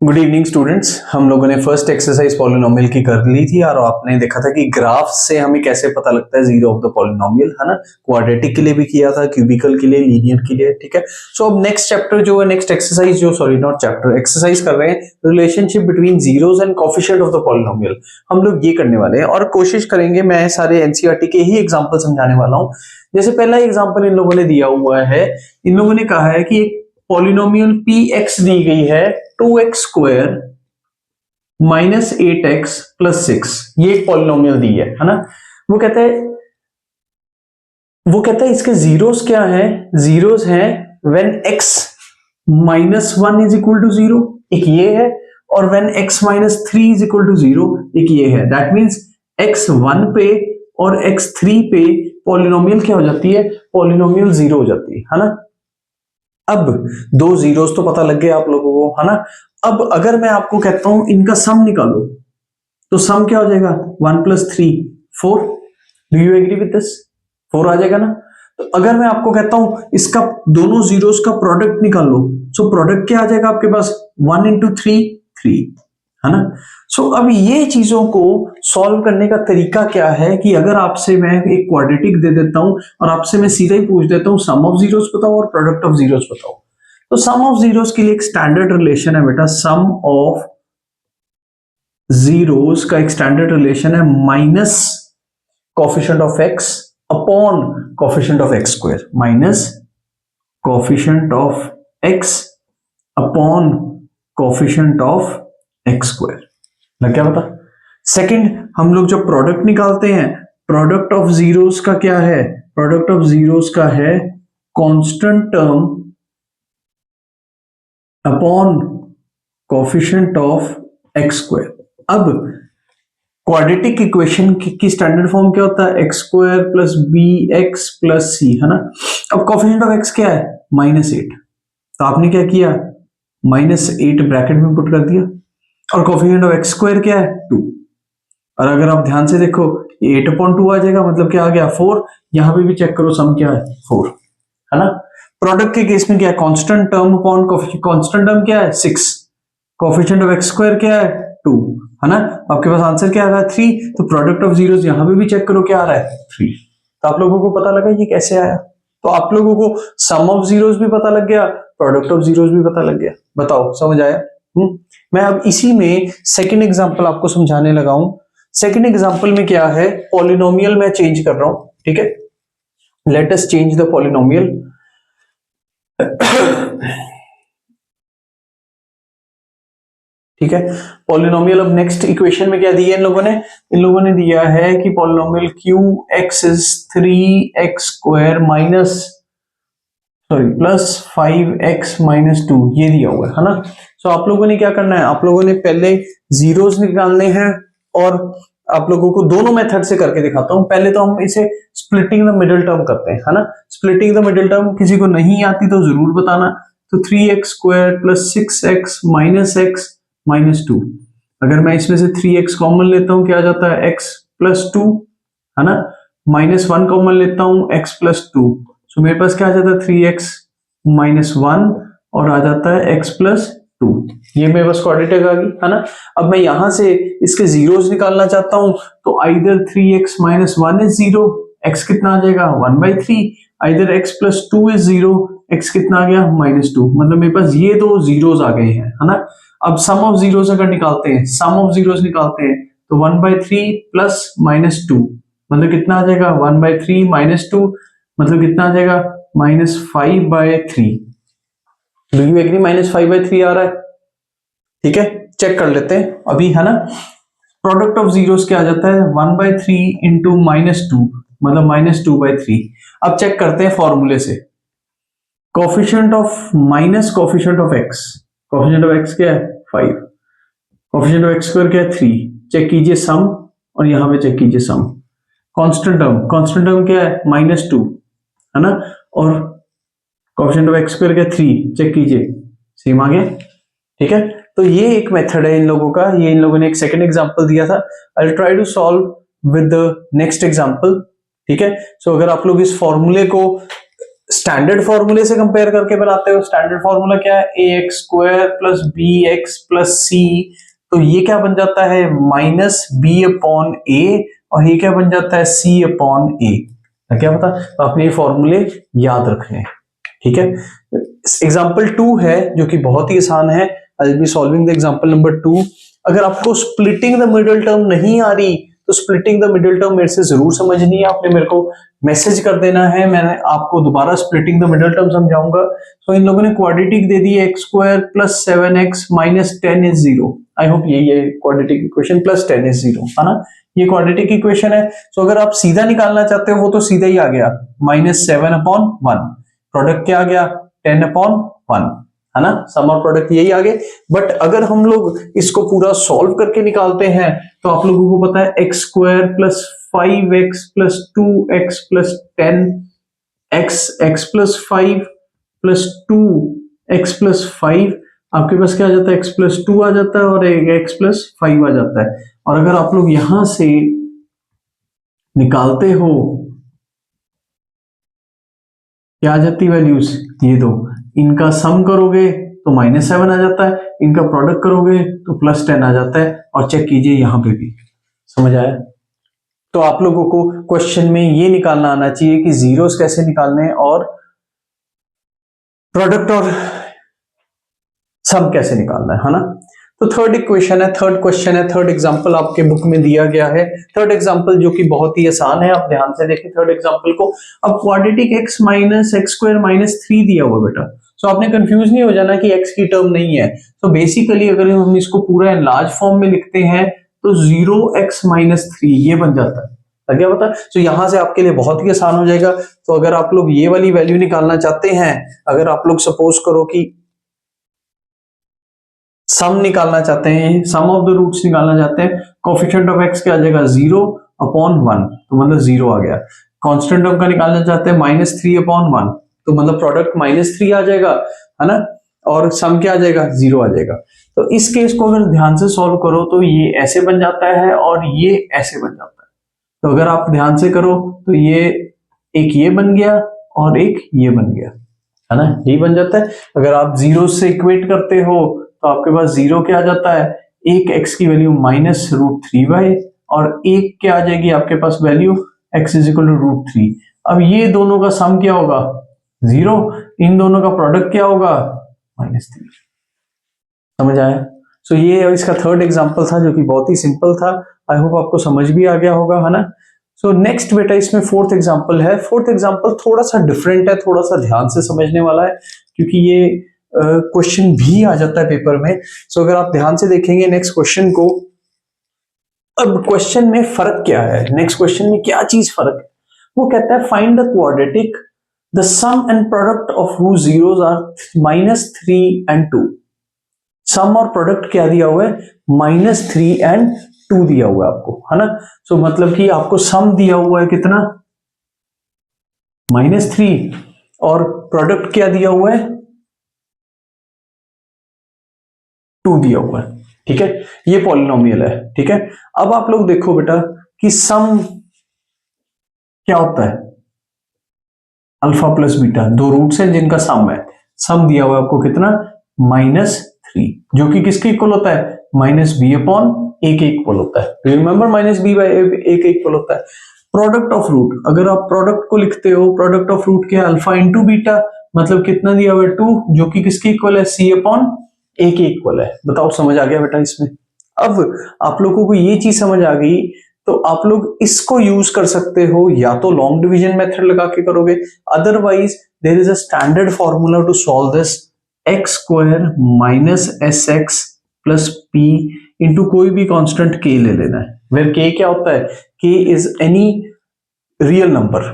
Good evening students. हम लोगों ने फर्स्ट एक्सरसाइज पॉलिनोमियल की कर ली थी और आपने देखा था कि ग्राफ से हमें कैसे पता लगता है जीरो ऑफ द पॉलिनोमियल, है ना। क्वाड्रेटिक के लिए भी किया था, क्यूबिकल के लिए, लीनियर के लिए, ठीक है। सो अब नेक्स्ट चैप्टर जो है, नेक्स्ट एक्सरसाइज जो, सॉरी नॉट चैप्टर, एक्सरसाइज कर रहे हैं relationship between zeros and coefficient of the polynomial. हम लोग ये करने वाले हैं और कोशिश करेंगे, मैं सारे एनसीईआरटी के ही एग्जाम्पल समझाने वाला हूँ। जैसे पहला एग्जाम्पल इन लोगों ने दिया हुआ है, इन लोगों ने कहा है कि एक पॉलिनोमियल px दी गई है 2x square minus 8x plus 6, ये एक पॉलिनोमियल दी है ना। वो कहता है इसके जीरोस क्या है, जीरोस हैं when x minus 1 is equal to 0, एक ये है, और when x minus 3 is equal to 0, एक ये है। दैट मींस x 1 पे और x 3 पे पॉलिनोमियल क्या हो जाती है, पॉलिनोमियल जीरो हो जाती है ना। अब दो जीरोस तो पता लग गए आप लोगों को, है ना। अब अगर मैं आपको कहता हूं इनका सम निकालो, तो सम क्या हो जाएगा, 1 plus 3 4। Do you agree with this, 4 आ जाएगा ना। तो अगर मैं आपको कहता हूं इसका दोनों जीरोस का प्रोडक्ट निकाल लो, सो प्रोडक्ट क्या आ जाएगा आपके पास, 1 इंटू 3 3, है ना। सो अब ये चीजों को सॉल्व करने का तरीका क्या है कि अगर आपसे मैं एक क्वाड्रेटिक दे देता हूं और आपसे मैं सीधा ही पूछ देता हूं सम ऑफ जीरोस बताओ और प्रोडक्ट ऑफ जीरोस बताओ, तो सम ऑफ जीरोस के लिए एक स्टैंडर्ड रिलेशन है बेटा, सम ऑफ जीरोस का एक स्टैंडर्ड रिलेशन है minus coefficient of x upon coefficient of x square, minus coefficient of x upon coefficient of x square. लग क्या पता। सेकंड, हम लोग जब प्रोडक्ट निकालते हैं, प्रोडक्ट ऑफ जीरोस का क्या है, प्रोडक्ट ऑफ जीरोस का है constant term upon coefficient of x square. अब क्वाड्रेटिक इक्वेशन की स्टैंडर्ड फॉर्म क्या होता है, x square plus b x plus c, है ना। अब कोफिशिएंट ऑफ एक्स क्या है, -8, तो आपने क्या किया, -8 ब्रैकेट में पुट कर दिया, और कोफिशिएंट ऑफ एक्स स्क्वायर क्या है 2। और अगर आप ध्यान से देखो 8/2 आ जाएगा, मतलब क्या आ गया 4। यहां पे भी चेक करो सम क्या है 4, है ना। प्रोडक्ट के केस में क्या है, constant term upon constant term क्या है 6, कोफिशिएंट ऑफ एक्स स्क्वायर क्या है 2, है ना। आपके पास आंसर क्या आ रहा है 3, तो प्रोडक्ट ऑफ जीरोस यहां पे भी चेक करो क्या आ रहा है 3। तो आप लोगों को पता लगा ये कैसे आया, तो आप लोगों को सम ऑफ जीरोस भी पता लग गया, प्रोडक्ट ऑफ जीरोस भी पता लग गया। बताओ समझ आया। मैं अब इसी में सेकंड एग्जांपल आपको समझाने लगा हूं। सेकंड एग्जांपल में क्या है, पॉलिनोमियल मैं चेंज कर रहा हूं, ठीक है। Let us change the polynomial. ठीक है, पॉलिनोमियल अब नेक्स्ट इक्वेशन में क्या दिया इन लोगों ने दिया है कि polynomial Q x is 3x square minus plus 5x minus 2, ये दिया हुआ है ना। सो आप लोगों ने क्या करना है, आप लोगों ने पहले जीरोस निकालने हैं, और आप लोगों को दोनों मेथड से करके दिखाता हूं। पहले तो हम इसे स्प्लिटिंग द मिडिल टर्म करते हैं, है ना। स्प्लिटिंग द मिडिल टर्म किसी को नहीं आती तो जरूर बताना। तो 3x square plus 6x minus x minus 2, अगर मैं इसमें से 3x कॉमन लेता हूं क्या आ जाता है, x प्लस 2, है ना। -1 कॉमन लेता हूं, x प्लस 2, सो मेरे पास क्या आ जाता है 3x माइनस 1, और आ जाता है x प्लस 2। ये मेरे पास क्वाड्रेटिक आ गई, है ना। अब मैं यहां से इसके जीरोस निकालना चाहता हूं, तो either 3x minus 1 is 0, x कितना आ जाएगा 1/3, either x plus 2 is 0, x कितना आ गया -2। मतलब मेरे पास ये दो जीरोस आ गए हैं, है ना। अब सम ऑफ जीरोस अगर निकालते हैं, सम ऑफ जीरोस निकालते हैं, तो 1/3 प्लस -2 मतलब कितना आ जाएगा 1/3 -2 मतलब कितना आ जाएगा -5/3। डू यू एग्री, -5/3 आ रहा है, ठीक है। चेक कर लेते हैं अभी, है ना। प्रोडक्ट ऑफ जीरोस क्या आ जाता है 1/3 इंटू -2 मतलब -2/3। अब चेक करते हैं फॉर्मूले से, coefficient of minus coefficient of x, coefficient of x क्या है 5, कोफिशिएंट ऑफ एक्स स्क्वायर क्या है 3, चेक कीजिए सम, और यहां पे चेक कीजिए सम। कांस्टेंट टर्म क्या है -2, है ना, और कोफिशिएंट ऑफ एक्स स्क्वायर क्या है 3, चेक कीजिए सेम आ गया, ठीक है। तो ये एक मेथड है इन लोगों का, ये इन लोगों ने एक सेकंड एग्जांपल दिया था। I will try to solve with the next example, ठीक है। सो अगर आप लोग इस फॉर्मूले को स्टैंडर्ड फॉर्मूले से कंपेयर करके बनाते हो। स्टैंडर्ड फॉर्मूला क्या है, a x square plus b x plus c, तो ये क्या बन जाता है माइनस बी अपॉन ए, और ये क्या बन जाता है सी अपॉन ए। क्या पता, तो आपने ये फॉर्मूले याद रखने हैं, ठीक है। एग्जाम्पल 2 है जो कि बहुत ही आसान है। I will be solving the example number 2। अगर आपको स्प्लिटिंग द मिडिल टर्म नहीं आ रही तो स्प्लिटिंग द मिडिल टर्म मेरे से जरूर समझनी है, आपने मेरे को मैसेज कर देना है, मैंने आपको दोबारा स्प्लिटिंग द मिडिल टर्म समझाऊंगा। तो इन लोगों ने क्वाड्रेटिक दे दी है x square plus 7x minus 10 is 0। I hope ये क्वाड्रेटिक इक्वेशन प्लस 10 इज 0 है ना, ये क्वाड्रेटिक इक्वेशन है। तो अगर आप सीधा निकालना चाहते हो वो तो सीधा ही आ गया, माइनस 7 अपॉन 1, प्रोडक्ट क्या आ गया 10 अपॉन 1, है ना, सम और प्रोडक्ट यही आगे। बट अगर हम लोग इसको पूरा सॉल्व करके निकालते हैं तो आप लोगों को पता है x square plus 5x plus 2x plus 10 x plus 5 plus 2x plus 5, आपके पास क्या आ जाता है x प्लस 2 आ जाता है और x प्लस 5 आ जाता है। और अगर आप लोग यहां से निकालते हो क्या आ जाती वैल्यूज, ये दो, इनका सम करोगे तो -7 आ जाता है, इनका प्रोडक्ट करोगे तो +10 आ जाता है। और चेक कीजिए यहां पे भी, समझ आया। तो आप लोगों को क्वेश्चन में ये निकालना आना चाहिए कि जीरोस कैसे निकालने हैं और प्रोडक्ट और सम कैसे निकालना है ना। तो थर्ड इक्वेशन है, थर्ड क्वेश्चन है, थर्ड एग्जांपल आपके बुक में दिया गया है। थर्ड एग्जांपल जो कि बहुत ही आसान है, आप ध्यान से देखें थर्ड एग्जांपल को। अब quadratic x minus x square minus 3 दिया हुआ बेटा, तो आपने कंफ्यूज नहीं हो जाना कि x की टर्म नहीं है। तो बेसिकली अगर हम इसको पूरा लार्ज फॉर्म में लिखते हैं तो 0x माइनस 3 ये बन जाता है, क्या पता। तो यहां से आपके लिए बहुत ही आसान हो जाएगा। तो अगर आप लोग ये वाली वैल्यू निकालना चाहते हैं, अगर आप लोग सपोज करो कि सम निकालना चाहते हैं, सम ऑफ द रूट्स निकालना चाहते हैं, कोफिशिएंट ऑफ x क्या आ जाएगा 0 अपॉन 1, तो मतलब 0 आ गया। कांस्टेंट टर्म का निकालना चाहते हैं -3 अपॉन 1, तो मतलब प्रोडक्ट -3 आ जाएगा, है ना, और सम क्या आ जाएगा 0 आ जाएगा। तो इस केस को अगर ध्यान से सॉल्व करो तो ये ऐसे बन जाता है और ये ऐसे बन जाता है। तो अगर आप ध्यान से करो तो ये एक ये बन गया और एक ये बन गया, है ना, यही बन जाता है। अगर आप जीरो से इक्वेट करते हो तो आपके पास 0 क्या आ जाता है, एक x की वैल्यू -√3y और एक क्या आ जाएगी आपके पास value x is equal to √3। अब ये दोनों का सम क्या होगा 0, इन दोनों का प्रोडक्ट क्या होगा -3। समझ आया। सो ये इसका थर्ड एग्जांपल था जो कि बहुत ही सिंपल था। आई होप आपको समझ भी आ गया होगा, है ना। सो नेक्स्ट बेटा इसमें फोर्थ एग्जांपल है। फोर्थ एग्जांपल थोड़ा सा डिफरेंट है, थोड़ा सा ध्यान से समझने वाला है क्योंकि ये क्वेश्चन भी आ जाता है पेपर में। सो अगर आप ध्यान से देखेंगे नेक्स्ट क्वेश्चन को, अब क्वेश्चन में फर्क क्या है, नेक्स्ट क्वेश्चन में क्या चीज फर्क है, वो कहता है find the quadratic the sum and product of whose zeros are -3 and 2। Sum और प्रोडक्ट क्या दिया हुआ है -3 and 2 दिया हुआ है आपको, है ना। सो मतलब कि आपको सम दिया हुआ है कितना -3 और प्रोडक्ट क्या दिया हुआ है 2 दिया हुआ है, ठीक है। ये पॉलिनोमियल है, ठीक है। अब आप लोग देखो बेटा कि सम क्या होता है, अल्फा प्लस बीटा, दो रूट्स हैं जिनका सम है। सम दिया हुआ है आपको कितना -3, जो कि किसके इक्वल होता है -b अपॉन a के इक्वल होता है। रिमेंबर -b बाय a के इक्वल होता है। प्रोडक्ट ऑफ रूट, अगर आप प्रोडक्ट को लिखते हो, प्रोडक्ट ऑफ रूट क्या है अल्फा इंटू बीटा, मतलब कितना दिया हुआ है 2, जो कि किसके इक्वल है c अपॉन a के इक्वल है। बताओ समझ आ गया बेटा इसमें। अब आप लोगों को ये चीज समझ आ गई तो आप लोग इसको यूज कर सकते हो, या तो लॉन्ग डिवीजन मेथड लगा के करोगे, otherwise there is a standard formula to solve this, x square minus S x plus P into कोई भी कांस्टेंट k ले लेना है, वेयर k क्या होता है, k is any real number,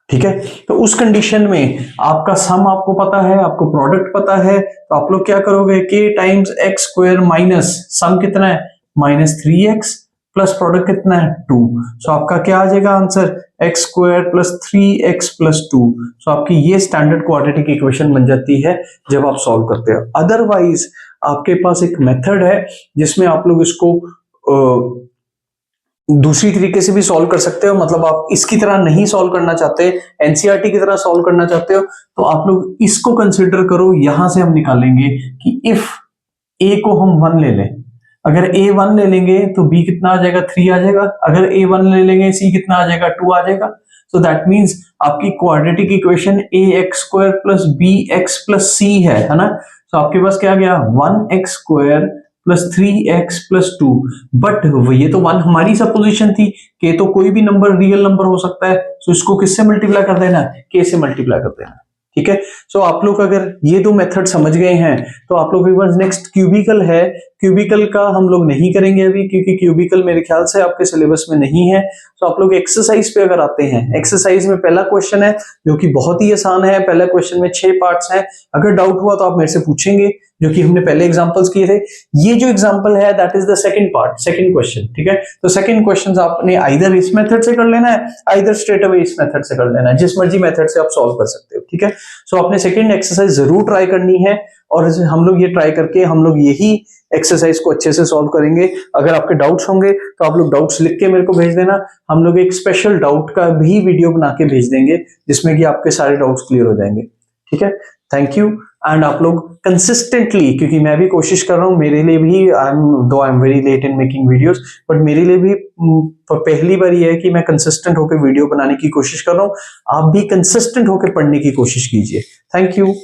ठीक है। तो उस कंडीशन में आपका सम आपको पता है, आपको प्रोडक्ट पता है, तो आप लोग क्या करोगे k times x square minus sum कितना है -3x प्लस प्रोडक्ट कितना है 2। सो आपका क्या आ जाएगा answer x square plus 3x plus 2। सो आपकी ये स्टैंडर्ड क्वाड्रेटिक इक्वेशन बन जाती है जब आप सॉल्व करते हो। अदरवाइज आपके पास एक मेथड है जिसमें आप लोग इसको दूसरी तरीके से भी सॉल्व कर सकते हो, मतलब आप इसकी तरह नहीं सॉल्व करना चाहते, एनसीईआरटी की तरह सॉल्व करना चाहते हो, तो आप लोग इसको कंसिडर करो। यहां से हम निकालेंगे कि इफ ए को हम 1 ले लें, अगर ए 1 ले लेंगे तो बी कितना आ जाएगा, 3 आ जाएगा। अगर ए 1 ले लेंगे सी कितना आ जाएगा, 2 आ जाएगा। सो दैट मीन्स आपकी quadratic equation a x square plus b x plus c है ना। तो आपके पास क्या गया, 1x square plus 3x plus 2। But ये तो 1 हमारी सपोजिशन थी कि तो कोई भी नंबर रियल नंबर हो सकता है, तो इसको किससे मल्टीप्लाई कर देना, के से मल्टीप्लाई कर देना। ठीक है, सो आप लोग अगर ये दो मेथड समझ गए हैं तो आप लोग के पास नेक्स्ट क्यूबिकल है। क्यूबिकल का हम लोग नहीं करेंगे अभी, क्योंकि क्यूबिकल मेरे ख्याल से आपके सिलेबस में नहीं है। तो आप लोग एक्सरसाइज पे अगर आते हैं, एक्सरसाइज में पहला क्वेश्चन है जो कि बहुत ही आसान है। पहला क्वेश्चन में 6 पार्ट्स हैं। अगर डाउट हुआ तो आप मेरे से पूछेंगे, जो कि हमने पहले एग्जांपल्स किए थे। ये जो एग्जांपल है that is the second part, second question. ठीक है, तो सेकंड क्वेश्चन आपने आइदर इस मेथड से कर लेना है, आइदर स्ट्रेट अवे इस मेथड से कर लेना है, जिस मर्जी मेथड से आप सॉल्व कर सकते हो। ठीक है, सो आपने सेकंड एक्सरसाइज जरूर ट्राई करनी है, और हम लोग ये ट्राई करके हम लोग यही एक्सरसाइज को अच्छे से सॉल्व करेंगे। अगर आपके डाउट्स होंगे तो आप लोग डाउट्स लिख के मेरे को भेज देना। हम लोग एक स्पेशल डाउट का भी वीडियो बना के भेज देंगे, जिसमें कि आपके सारे डाउट्स क्लियर हो जाएंगे। ठीक है, थैंक यू। एंड आप लोग कंसिस्टेंटली, क्योंकि मैं भी कोशिश कर रहा हूं, मेरे लिए भी I am very late in making videos, but मेरे लिए भी पहली बार ये है कि मैं कंसिस्टेंट होकर वीडियो बनाने की कोशिश कर रहा हूं। आप भी कंसिस्टेंट होकर पढ़ने की कोशिश कीजिए। Thank you.